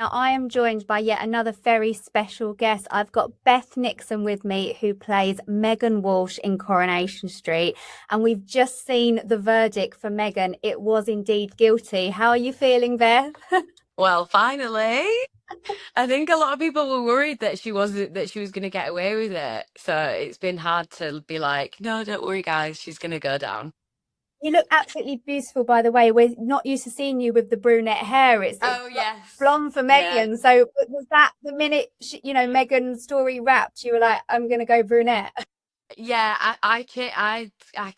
Now, I am joined by yet another very special guest. I've got Beth Nixon with me, who plays Megan Walsh in Coronation Street. And we've just seen the verdict for Megan. It was indeed guilty. How are you feeling, Beth? Well, finally. I think a lot of people were worried that she was going to get away with it. So it's been hard to be like, no, don't worry, guys, she's going to go down. You look absolutely beautiful, by the way. We're not used to seeing you with the brunette hair. It's Oh, yes. blonde for Yeah. Megan. So was that the minute Megan's story wrapped? You were like, I'm going to go brunette. Yeah, I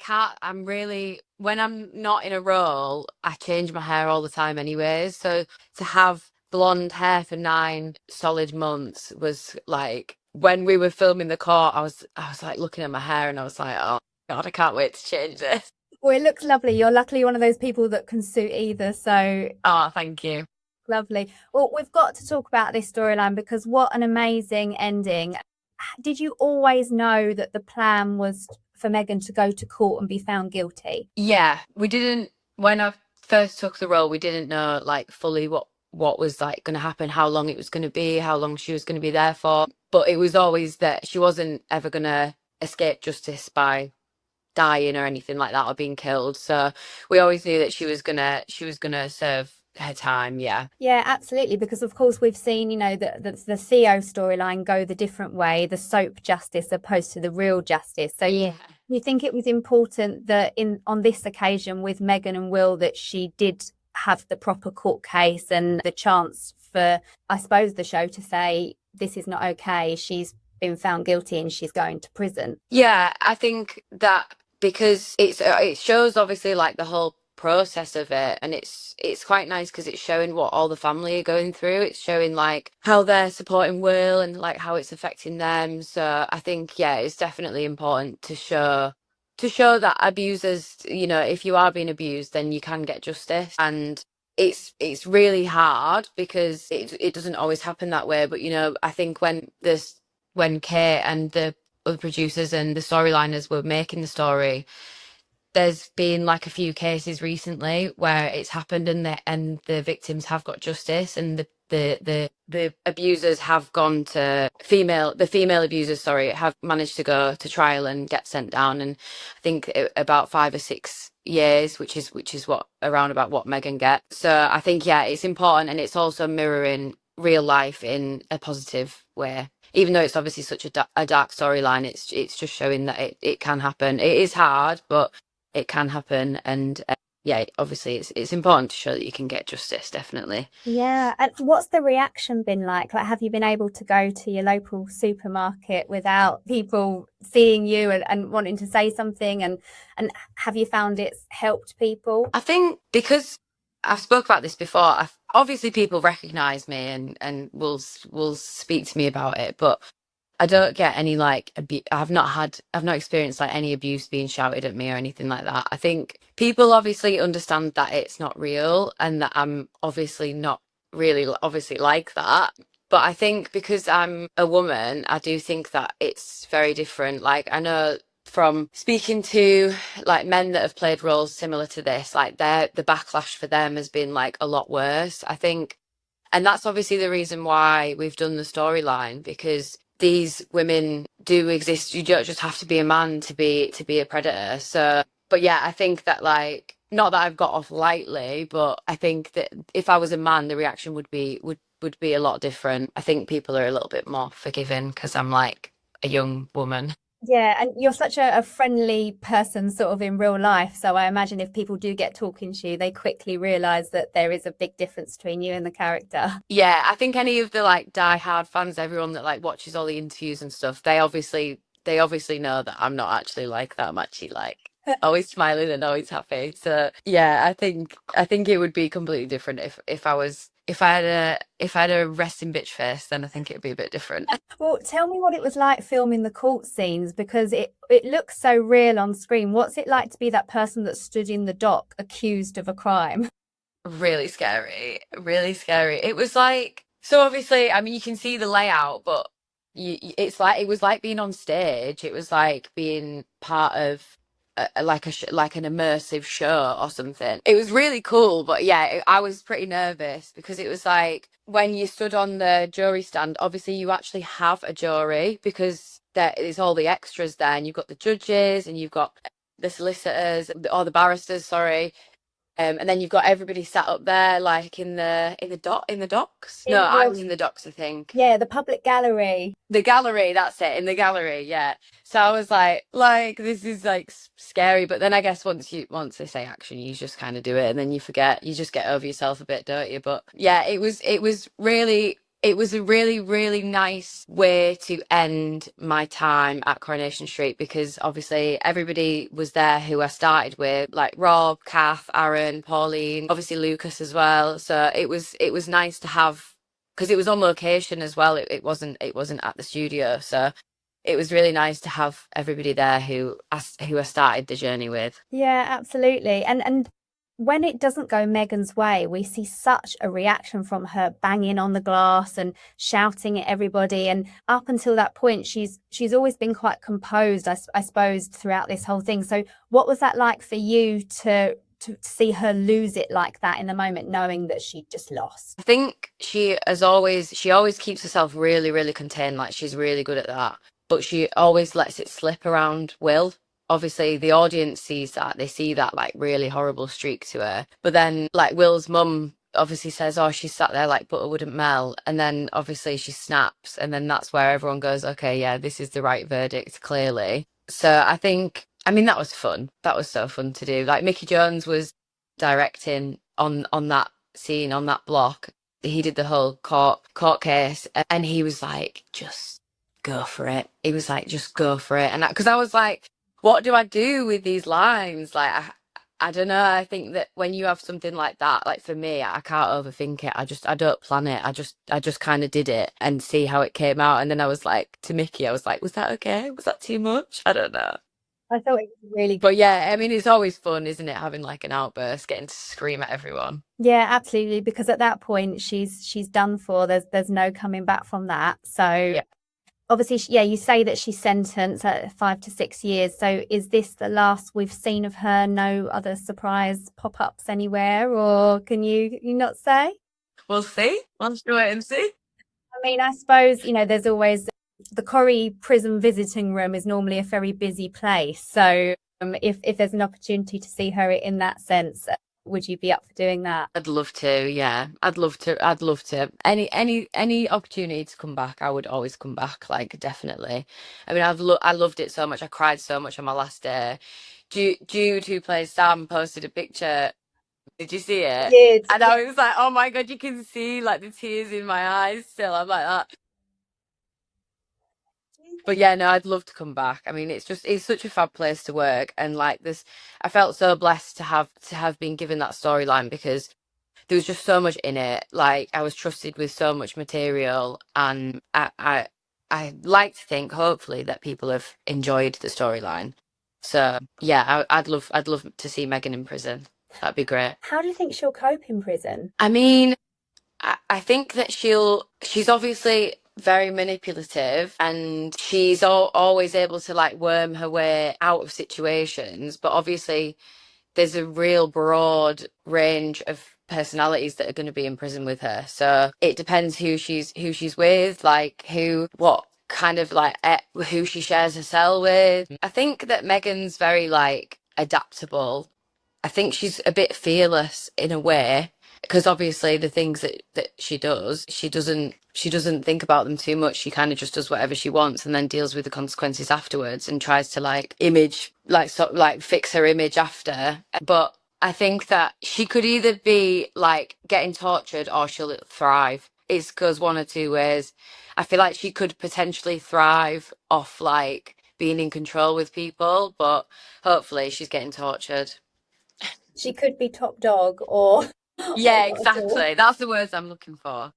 can't. I'm really, when I'm not in a role, I change my hair all the time anyways. So to have blonde hair for 9 solid months was like, when we were filming the court, I was like looking at my hair and I was like, oh God, I can't wait to change this. Well, it looks lovely. You're luckily one of those people that can suit either. So Oh, thank you. lovely. Well, we've got to talk about this storyline because what an amazing ending. Did you always know that the plan was for Megan to go to court and be found guilty? Yeah, we didn't, when I first took the role, we didn't know like fully what was like going to happen, how long it was going to be, how long she was going to be there for. But it was always that she wasn't ever going to escape justice by dying or anything like that or being killed. So we always knew that she was gonna serve her time. Yeah. Yeah, absolutely. Because of course we've seen, the Theo storyline go the different way, the soap justice opposed to the real justice. So Yeah. you think it was important that in on this occasion with Megan and Will that she did have the proper court case and the chance for, I suppose, the show to say this is not okay. She's been found guilty and she's going to prison. Yeah, I think that because it shows obviously like the whole process of it, and it's quite nice because it's showing what all the family are going through. It's showing like how they're supporting Will and like how it's affecting them. So I think yeah, it's definitely important to show that abusers, if you are being abused, then you can get justice. And it's really hard because it doesn't always happen that way. But I think when Kate and the other producers and the storyliners were making the story, there's been like a few cases recently where it's happened and the victims have got justice, and the abusers have gone to the female abusers, sorry, have managed to go to trial and get sent down. And I think about 5 or 6 years, which is what around about what Megan gets. So I think yeah, it's important, and it's also mirroring real life in a positive way. Even though it's obviously such a dark storyline, it's just showing that it can happen. It is hard, but it can happen. And yeah, obviously it's important to show that you can get justice, definitely. Yeah. And what's the reaction been like? Like, have you been able to go to your local supermarket without people seeing you and wanting to say something? And have you found it's helped people? I think because I've spoke about this before, obviously people recognize me and will speak to me about it, but I don't get any like I've not experienced like any abuse being shouted at me or anything like that. I think people obviously understand that it's not real and that I'm obviously not really obviously like that. But I think because I'm a woman, I do think that it's very different. Like I know from speaking to like men that have played roles similar to this, like the backlash for them has been like a lot worse, I think. And that's obviously the reason why we've done the storyline, because these women do exist. You don't just have to be a man to be a predator. So, but yeah, I think that like not that I've got off lightly, but I think that if I was a man, the reaction would be a lot different. I think people are a little bit more forgiving because I'm like a young woman. Yeah, and you're such a friendly person sort of in real life. So I imagine if people do get talking to you, they quickly realize that there is a big difference between you and the character. Yeah, I think any of the like die-hard fans, everyone that like watches all the interviews and stuff, they obviously know that I'm not actually like that. I'm actually like always smiling and always happy. So yeah, I think it would be completely different if I had a resting bitch face, then I think it'd be a bit different. Well, tell me what it was like filming the court scenes because it looks so real on screen. What's it like to be that person that stood in the dock accused of a crime? Really scary, really scary. It was like, so obviously, I mean, you can see the layout, but it's like it was like being on stage. It was like being part of. like an immersive show or something. It was really cool, but yeah, I was pretty nervous because it was like when you stood on the jury stand, obviously you actually have a jury because there is all the extras there, and you've got the judges and you've got the solicitors or the barristers, sorry. And then you've got everybody sat up there, like in the docks. No, In I the was in the docks, I think. Yeah, the public gallery. The gallery, that's it, in the gallery, yeah. So I was like this is like scary, but then I guess once they say action, you just kind of do it, and then you forget, you just get over yourself a bit, don't you? But yeah, it was a really, really nice way to end my time at Coronation Street because obviously everybody was there who I started with, like Rob, Kath, Aaron, Pauline, obviously Lucas as well. So it was nice to have, because it was on location as well. It wasn't at the studio, so it was really nice to have everybody there who I started the journey with. Yeah, absolutely. And when it doesn't go Megan's way, we see such a reaction from her, banging on the glass and shouting at everybody. And up until that point, she's always been quite composed, I suppose, throughout this whole thing. So what was that like for you to see her lose it like that in the moment, knowing that she just lost? I think she always keeps herself really, really contained. Like she's really good at that, but she always lets it slip around Will. Obviously, the audience sees that. They see that like really horrible streak to her. But then, like Will's mum obviously says, "Oh, she sat there like butter wouldn't melt," and then obviously she snaps, and then that's where everyone goes, "Okay, yeah, this is the right verdict, clearly." So I think, I mean, that was fun. That was so fun to do. Like Mickey Jones was directing on that scene, on that block. He did the whole court case, and he was like, just go for it. He was like, just go for it. And because I was like, what do I do with these lines? Like, I don't know. I think that when you have something like that, like for me, I can't overthink it. I don't plan it. I just kind of did it and see how it came out. And then I was like, to Mickey, I was like, was that okay? Was that too much? I don't know. I thought it was really But yeah, I mean, it's always fun, isn't it? Having like an outburst, getting to scream at everyone. Yeah, absolutely. Because at that point, she's done for. There's no coming back from that. So Yeah. obviously, yeah, you say that she's sentenced at 5 to 6 years. So is this the last we've seen of her? No other surprise pop-ups anywhere, or can you not say? We'll see. Once you wait and see. I mean, I suppose, there's always the Corrie prison visiting room is normally a very busy place. So if there's an opportunity to see her in that sense, would you be up for doing that? I'd love to, yeah. I'd love to. I'd love to. Any opportunity to come back, I would always come back, like definitely. I mean, I loved it so much. I cried so much on my last day. Jude, who plays Sam, posted a picture. Did you see it? Did. And I was like, oh my God, you can see like the tears in my eyes still. I'm like that. But yeah, no, I'd love to come back. I mean, it's such a fab place to work, and like this, I felt so blessed to have been given that storyline because there was just so much in it. Like I was trusted with so much material, and I like to think, hopefully, that people have enjoyed the storyline. So yeah, I'd love to see Megan in prison. That'd be great. How do you think she'll cope in prison? I mean, I think that she's obviously very manipulative, and she's always able to like worm her way out of situations, but obviously there's a real broad range of personalities that are going to be in prison with her. So it depends who she's with, like what kind of like who she shares her cell with. I think that Megan's very like adaptable. I think she's a bit fearless in a way because obviously the things that she does, she doesn't think about them too much. She kind of just does whatever she wants and then deals with the consequences afterwards and tries to like image like like fix her image after. But I think that she could either be like getting tortured or she'll thrive. It goes one or two ways. I feel like she could potentially thrive off like being in control with people, but hopefully she's getting tortured. She could be top dog or Yeah, not at all. exactly. That's the words I'm looking for.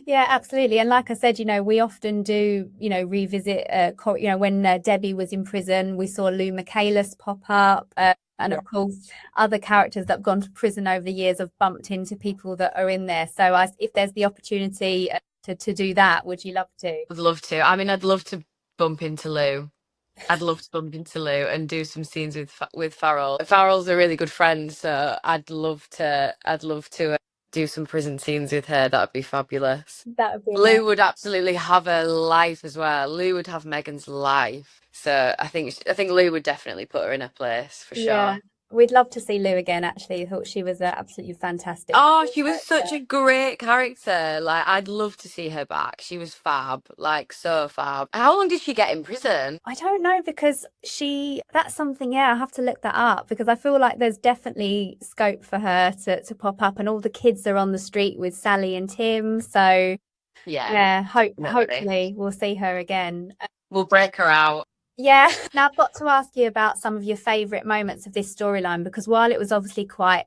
Yeah, absolutely. And like I said, we often do, revisit, when Debbie was in prison, we saw Lou Michaelis pop up. And Yeah. of course, other characters that have gone to prison over the years have bumped into people that are in there. So if there's the opportunity to do that, would you love to? I'd love to. I mean, I'd love to bump into Lou. I'd love to bump into Lou and do some scenes with Farrell. Farrell's a really good friend, so I'd love to do some prison scenes with her. That'd be fabulous. That would be Lou amazing. would absolutely have a life as well. Lou would have Megan's life. So I think Lou would definitely put her in her place for Yeah, sure. we'd love to see Lou again, actually. I thought she was an absolutely fantastic Oh, she was character. such a great character. Like, I'd love to see her back. She was fab, like so fab. How long did she get in prison? I don't know because that's something, yeah, I have to look that up because I feel like there's definitely scope for her to pop up and all the kids are on the street with Sally and Tim. So Yeah, yeah, definitely. hopefully we'll see her again. We'll break her out. Yeah. Now I've got to ask you about some of your favourite moments of this storyline because while it was obviously quite,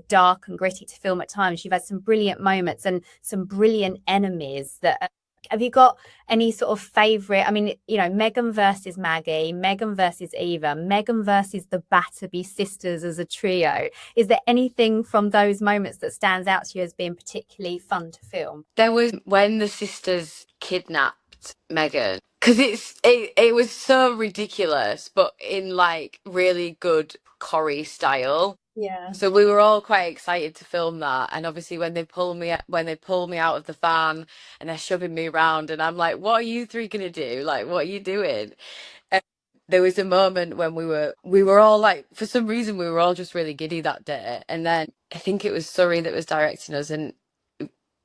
dark and gritty to film at times, you've had some brilliant moments and some brilliant enemies that. Have you got any sort of favourite? I mean, Megan versus Maggie, Megan versus Eva, Megan versus the Batterby sisters as a trio. Is there anything from those moments that stands out to you as being particularly fun to film? There was when the sisters kidnapped Megan because it was so ridiculous, but in like really good Corrie style. Yeah. So we were all quite excited to film that, and obviously when they pull me out of the van and they're shoving me around, and I'm like, "What are you three gonna do? Like, what are you doing?" And there was a moment when we were all like, for some reason, we were all just really giddy that day, and then I think it was Surrey that was directing us, and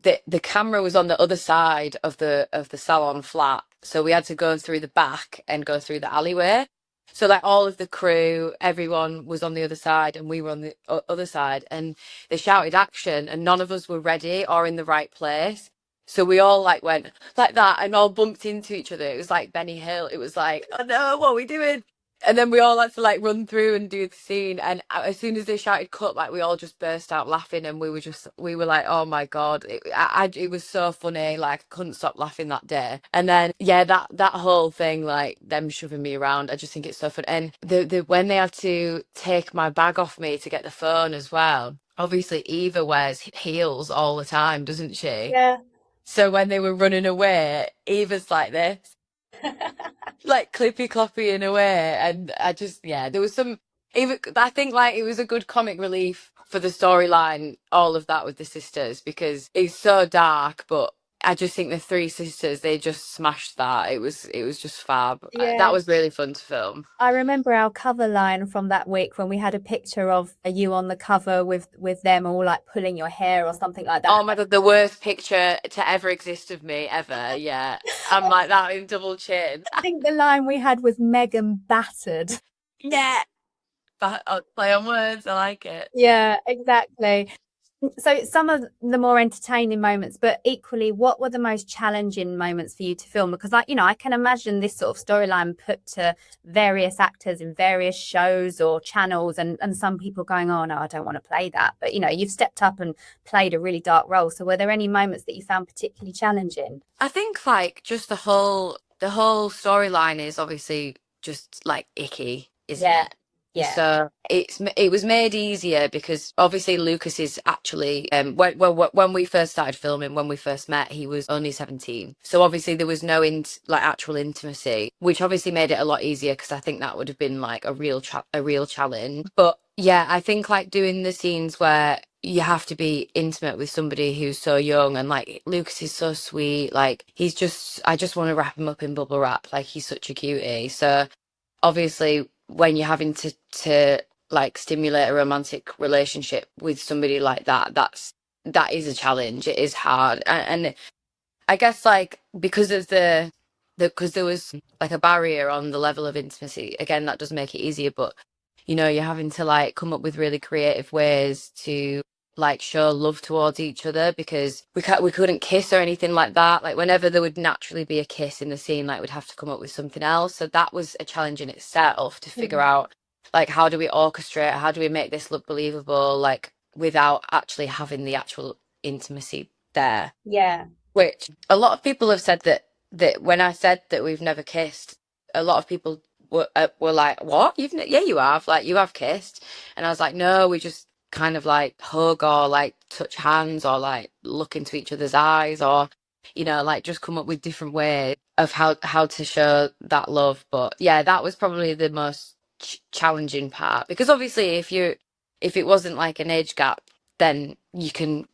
the camera was on the other side of the salon flat, so we had to go through the back and go through the alleyway. So like all of the crew, everyone was on the other side, and we were on the other side, and they shouted action, and none of us were ready or in the right place. So we all like went like that and all bumped into each other. It was like Benny Hill. It was like, oh no, what are we doing? And then we all had to like run through and do the scene. And as soon as they shouted cut, like we all just burst out laughing, and we were like, oh my God, it was so funny. Like I couldn't stop laughing that day. And then yeah, that whole thing, like them shoving me around, I just think it's so fun. And the when they had to take my bag off me to get the phone as well. Obviously, Eva wears heels all the time, doesn't she? Yeah. So when they were running away, Eva's like this, like clippy cloppy in a way, and yeah, there was some. Even I think like it was a good comic relief for the storyline, all of that with the sisters because it's so dark, but I just think the three sisters they just smashed that. It was just fab. That Yeah. was really fun to film. I remember our cover line from that week when we had a picture of you on the cover with them all like pulling your hair or something like that. Oh my God, the worst picture to ever exist of me ever. Yeah, I'm like that in double chin. I think the line we had was Megan battered. Yeah, but I'll play on words. I like it. Yeah, exactly. So some of the more entertaining moments, but equally, what were the most challenging moments for you to film? Because I can imagine this sort of storyline put to various actors in various shows or channels, and some people going, "Oh no, I don't want to play that." But you've stepped up and played a really dark role. So were there any moments that you found particularly challenging? I think like just the whole storyline is obviously just like icky, isn't Yeah, it? yeah, So it was made easier because obviously Lucas is actually when we first started filming, when we first met, he was only 17. So obviously there was no like actual intimacy, which obviously made it a lot easier because I think that would have been like a real challenge. But yeah, I think like doing the scenes where you have to be intimate with somebody who's so young, and like Lucas is so sweet, like I just want to wrap him up in bubble wrap, like he's such a cutie. So obviously when you're having to like stimulate a romantic relationship with somebody like that is a challenge. It is hard, and I guess like because of because there was like a barrier on the level of intimacy. Again, that does make it easier, but you're having to like come up with really creative ways to like show love towards each other because we couldn't kiss or anything like that. Like whenever there would naturally be a kiss in the scene, like we'd have to come up with something else. So that was a challenge in itself to figure out like how do we orchestrate, how do we make this look believable, like without actually having the actual intimacy there. yeah, Which a lot of people have said that when I said that we've never kissed, a lot of people were like, "What? Yeah, you have. Like you have kissed." And I was like, "No, we just kind of like hug or like touch hands or like look into each other's eyes or like just come up with different ways of how to show that love. But yeah, that was probably the most challenging part, because obviously if it wasn't like an age gap, then you can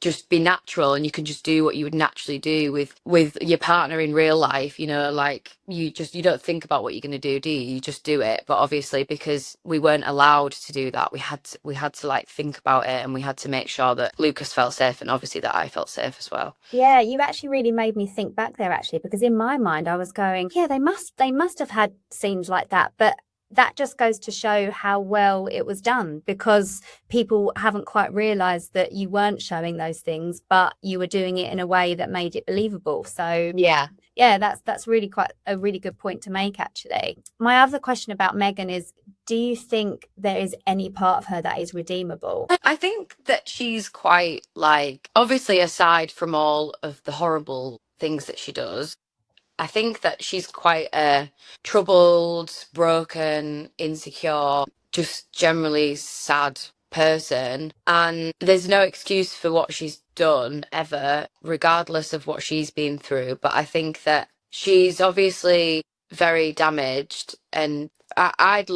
just be natural, and you can just do what you would naturally do with your partner in real life, you know, like you don't think about what you're going to do you just do it. But obviously, because we weren't allowed to do that, we had to like think about it, and we had to make sure that Lucas felt safe, and obviously that I felt safe as well. Yeah, you actually really made me think back there actually, because in my mind I was going, yeah, they must have had scenes like that, but that just goes to show how well it was done, because people haven't quite realized that you weren't showing those things, but you were doing it in a way that made it believable. So Yeah. yeah, that's really quite a really good point to make actually. My other question about Megan is, do you think there is any part of her that is redeemable? I think that she's quite like, obviously, aside from all of the horrible things that she does, I think that she's quite a troubled, broken, insecure, just generally sad person. And there's no excuse for what she's done ever, regardless of what she's been through. But I think that she's obviously very damaged, and I'd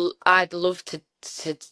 love to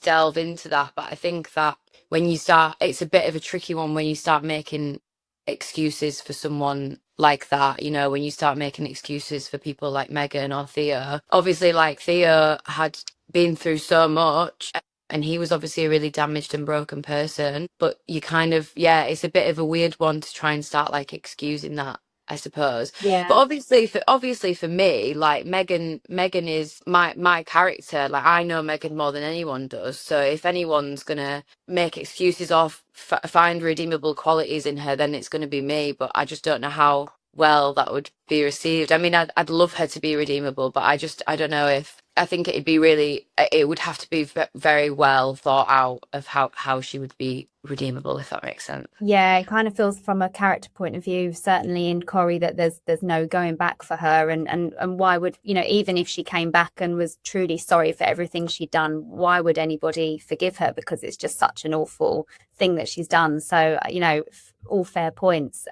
delve into that. But I think that when you start, it's a bit of a tricky one when you start making excuses for someone like that, you know, when you start making excuses for people like Megan or Theo. Obviously, like, Theo had been through so much, and he was obviously a really damaged and broken person, but you kind of, yeah, it's a bit of a weird one to try and start like excusing that, I suppose. But Yeah. obviously for me, like, Megan is my character. Like, I know Megan more than anyone does. So if anyone's gonna make excuses or find redeemable qualities in her, then it's gonna be me. But I just don't know how well that would be received. I mean, I'd love her to be redeemable, but I don't know if I think it would have to be very well thought out of how she would be redeemable, if that makes sense. Yeah, it kind of feels from a character point of view, certainly in Corrie, that there's no going back for her, and why would, you know, even if she came back and was truly sorry for everything she'd done, why would anybody forgive her? Because it's just such an awful thing that she's done. So, you know, all fair points.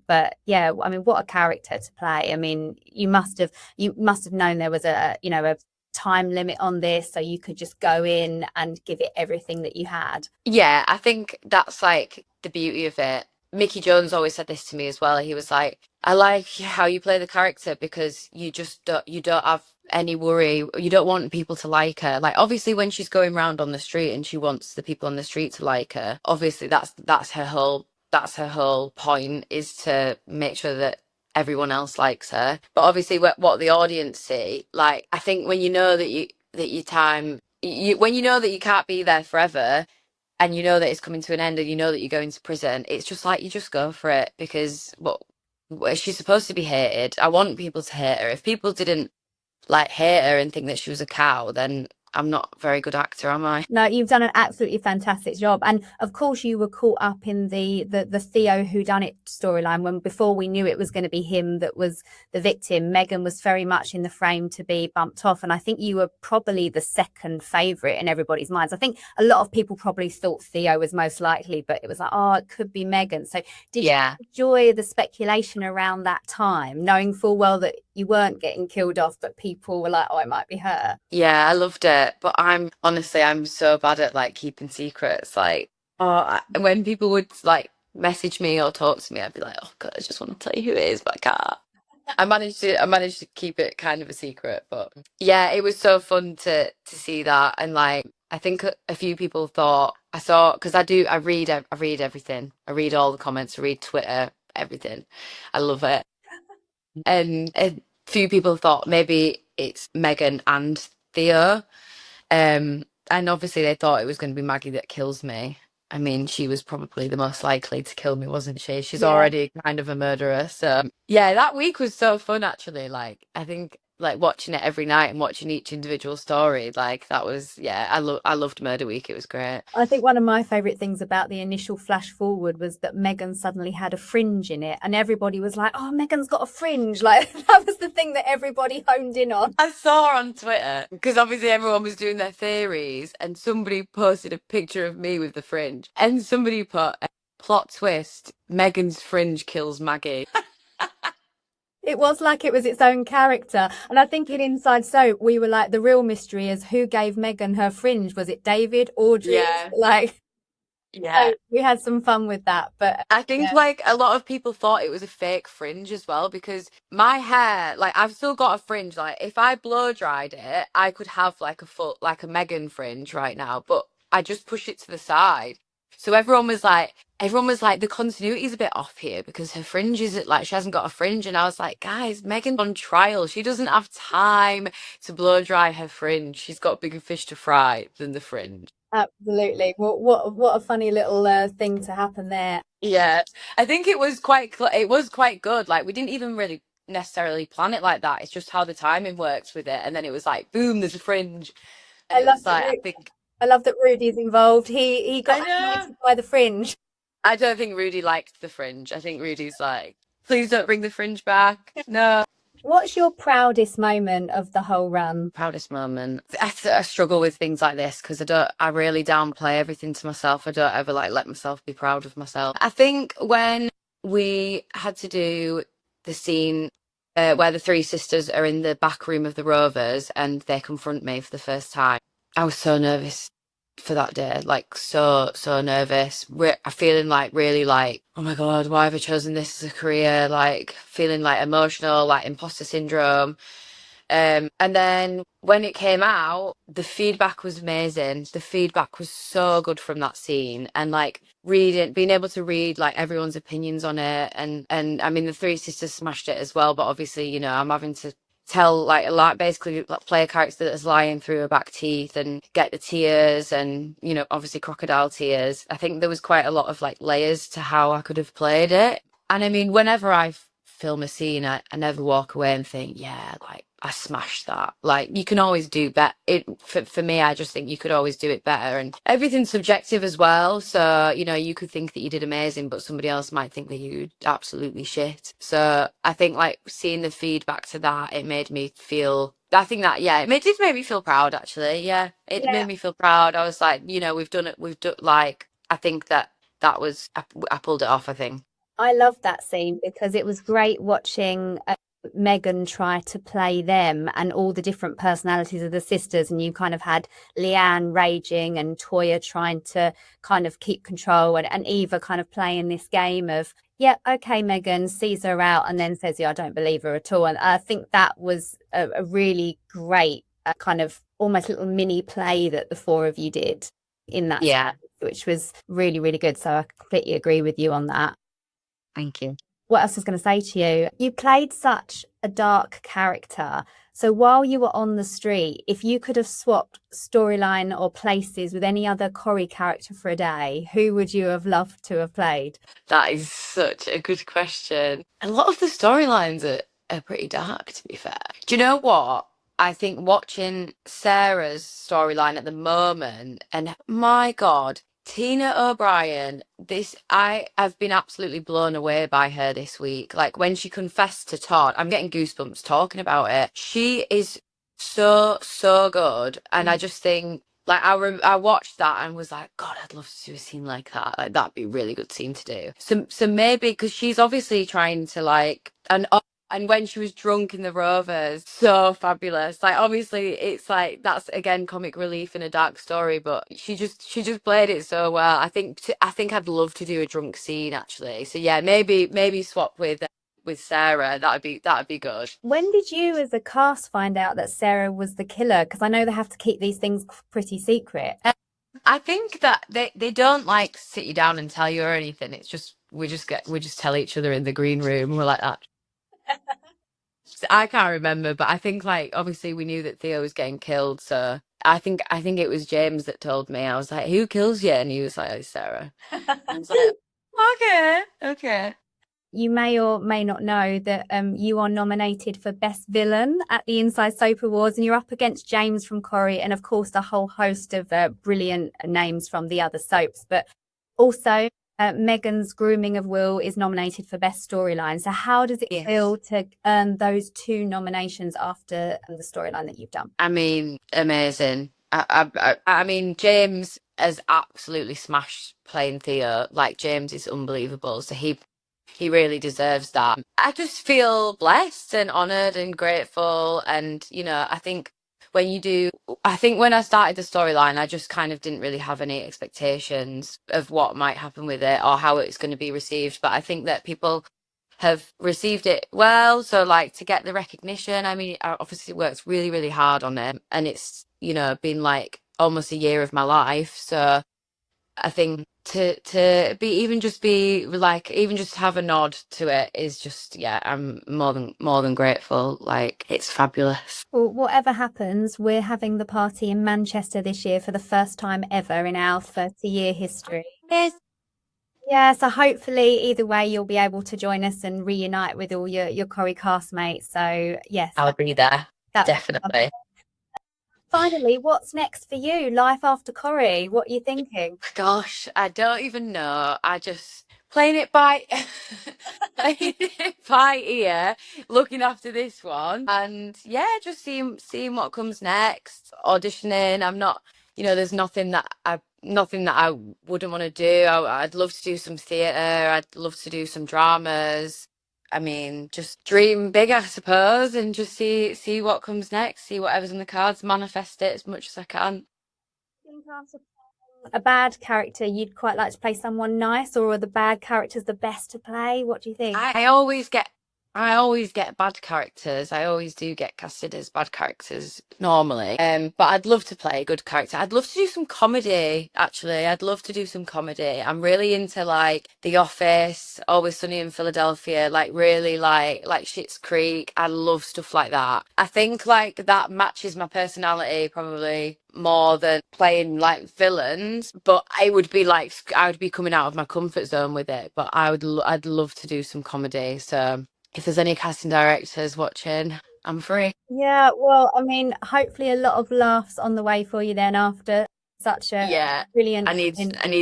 But yeah, I mean, what a character to play. I mean, you must have known there was a time limit on this, so you could just go in and give it everything that you had. Yeah, I think that's like the beauty of it. Mickey Jones always said this to me as well. He was like, I like how you play the character, because you don't have any worry. You don't want people to like her. Like, obviously, when she's going around on the street and she wants the people on the street to like her, obviously that's her whole point, is to make sure that everyone else likes her. But obviously, what the audience see, like, I think when you know that your time, when you know that you can't be there forever, and you know that it's coming to an end, and you know that you're going to prison, it's just like you just go for it, because she's supposed to be hated. I want people to hate her. If people didn't like hate her and think that she was a cow, then I'm not a very good actor, am I? No, you've done an absolutely fantastic job. And of course you were caught up in the Theo whodunit storyline, when before we knew it was going to be him that was the victim, Megan was very much in the frame to be bumped off. And I think you were probably the second favourite in everybody's minds. I think a lot of people probably thought Theo was most likely, but it was like, oh, it could be Megan. So did you Yeah. enjoy the speculation around that time, knowing full well that you weren't getting killed off, but people were like, oh, it might be her? Yeah, I loved it. But I'm so bad at like keeping secrets. Like, when people would like message me or talk to me, I'd be like, oh God, I just want to tell you who it is, but I can't. I managed to keep it kind of a secret. But yeah, it was so fun to see that. And like, I think a few people thought, I saw, because I read everything. I read all the comments, I read Twitter, everything. I love it. And a few people thought maybe it's Megan and Theo. And obviously they thought it was going to be Maggie that kills me. I mean, she was probably the most likely to kill me, wasn't she? She's Yeah. already kind of a murderer. So yeah, that week was so fun actually. Like, I think like watching it every night and watching each individual story, like, that was, yeah, I loved Murder Week. It was great. I think one of my favourite things about the initial flash forward was that Megan suddenly had a fringe in it, and everybody was like, oh, Megan's got a fringe. Like, that was the thing that everybody honed in on. I saw on Twitter, because obviously everyone was doing their theories, and somebody posted a picture of me with the fringe, and somebody put, plot twist, Megan's fringe kills Maggie. It was like it was its own character. And I think in Inside Soap, we were like, the real mystery is who gave Megan her fringe. Was it David, Audrey? Yeah. Like, Yeah. so we had some fun with that. But I think yeah, like a lot of people thought it was a fake fringe as well because my hair, like I've still got a fringe. Like if I blow dried it, I could have like a full, like a Megan fringe right now, but I just push it to the side. So everyone was like, the continuity is a bit off here because her fringe is like, she hasn't got a fringe. And I was like, guys, Megan's on trial. She doesn't have time to blow dry her fringe. She's got bigger fish to fry than the fringe. absolutely. What a funny little thing to happen there. Yeah, I think it was quite good. Like we didn't even really necessarily plan it like that. It's just how the timing works with it. And then it was like, boom, there's a fringe. And I it love was that. like, I think, I love that Rudy's involved. He I got know. animated by the fringe. I don't think Rudy liked the fringe. I think Rudy's like, please don't bring the fringe back. No. What's your proudest moment of the whole run? Proudest moment. I struggle with things like this because I really downplay everything to myself. I don't ever like let myself be proud of myself. I think when we had to do the scene where the three sisters are in the back room of the Rovers and they confront me for the first time, I was so nervous for that day, like so nervous. I'm feeling like really like, oh my God, why have I chosen this as a career? Like feeling like emotional, like imposter syndrome. And then when it came out, the feedback was amazing. The feedback was so good from that scene, and like being able to read like everyone's opinions on it, and I mean the three sisters smashed it as well. But obviously, I'm having to tell like a lot, basically like, play a character that's lying through her back teeth and get the tears, and obviously crocodile tears. I think there was quite a lot of like layers to how I could have played it. And I mean, whenever I film a scene, I never walk away and think, yeah, like I smashed that. Like you can always do better. For me, I just think you could always do it better, and everything's subjective as well. So you could think that you did amazing, but somebody else might think that you did absolutely shit. So I think like seeing the feedback to that, it made me feel. I think that did make me feel proud actually. Yeah, it Yeah, made me feel proud. I was like, we've done it. We've done like I think that was I pulled it off. I think. I love that scene because it was great watching Megan try to play them and all the different personalities of the sisters. And you kind of had Leanne raging and Toya trying to kind of keep control, and Eva kind of playing this game of, yeah, okay, Megan sees her out and then says, yeah, I don't believe her at all. And I think that was a really great kind of almost little mini play that the four of you did in that Yeah. series, which was really, really good. So I completely agree with you on that. Thank you. What else was going to say to you? You played such a dark character. So while you were on the street, if you could have swapped storyline or places with any other Corrie character for a day, who would you have loved to have played? That is such a good question. A lot of the storylines are pretty dark, to be fair. Do you know what? I think watching Sarah's storyline at the moment, and my God, Tina O'Brien, I have been absolutely blown away by her this week. Like when she confessed to Todd, I'm getting goosebumps talking about it. She is so good, and I just think like I watched that and was like, God, I'd love to do a scene like that. Like that'd be a really good scene to do. So maybe because she's obviously trying to like and when she was drunk in the Rovers, so fabulous. Like obviously it's like that's again comic relief in a dark story, but she just played it so well. I think I'd love to do a drunk scene actually. So yeah, maybe swap with Sarah. That'd be good. When did you, as a cast, find out that Sarah was the killer? Because I know they have to keep these things pretty secret. I think that they don't like sit you down and tell you or anything. It's just we just tell each other in the green room. We're like that. I can't remember, but I think like obviously we knew that Theo was getting killed, so I think it was James that told me. I was like, "Who kills you?" And he was like, "Oh, Sarah." I was like, "Okay, okay." You may or may not know that you are nominated for Best Villain at the Inside Soap Awards, and you're up against James from Corrie, and of course a whole host of brilliant names from the other soaps. But also, Megan's grooming of Will is nominated for Best Storyline. So, how does it Yes. feel to earn those two nominations after the storyline that you've done? I mean, amazing. I mean, James has absolutely smashed playing Theo. Like James is unbelievable. So he really deserves that. I just feel blessed and honoured and grateful. And, you know, I think when I started the storyline, I just kind of didn't really have any expectations of what might happen with it or how it's going to be received. But I think that people have received it well. So like to get the recognition, I mean, I obviously worked really, really hard on it, and it's, you know, been like almost a year of my life. So I think to even just have a nod to it is just, yeah, I'm more than grateful. Like, it's fabulous. Well, whatever happens, we're having the party in Manchester this year for the first time ever in our 30-year history. Yes. Yeah, so hopefully either way you'll be able to join us and reunite with all your Corrie castmates. So yes, I'll be there. Definitely. Finally, what's next for you? Life after Corrie, what are you thinking? Gosh, I don't even know. I just playing it by playing it by ear, looking after this one, and yeah, just seeing what comes next. Auditioning. I'm not, you know, there's nothing that I wouldn't want to do. I'd love to do some theatre. I'd love to do some dramas. I mean, just dream big, I suppose, and just see what comes next. See whatever's in the cards. Manifest it as much as I can. Think after playing a bad character, you'd quite like to play someone nice, or are the bad characters the best to play? What do you think? I always get bad characters. I always do get casted as bad characters normally. But I'd love to play a good character. I'd love to do some comedy, actually. I'd love to do some comedy. I'm really into like The Office, Always Sunny in Philadelphia, like really like Schitt's Creek. I love stuff like that. I think like that matches my personality probably more than playing like villains, but I would be coming out of my comfort zone with it. But I'd love to do some comedy. So if there's any casting directors watching, I'm free. Yeah, well, I mean, hopefully a lot of laughs on the way for you then after such a brilliant. I need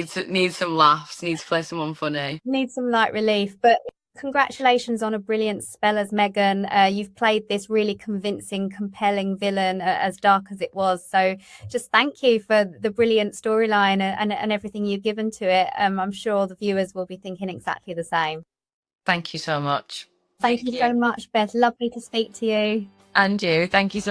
some laughs. Need to play someone funny. Need some light relief, but congratulations on a brilliant spell as Megan. You've played this really convincing, compelling villain, as dark as it was. So just thank you for the brilliant storyline and everything you've given to it. I'm sure the viewers will be thinking exactly the same. Thank you so much. Thank you so much, Beth. Lovely to speak to you. And you. Thank you so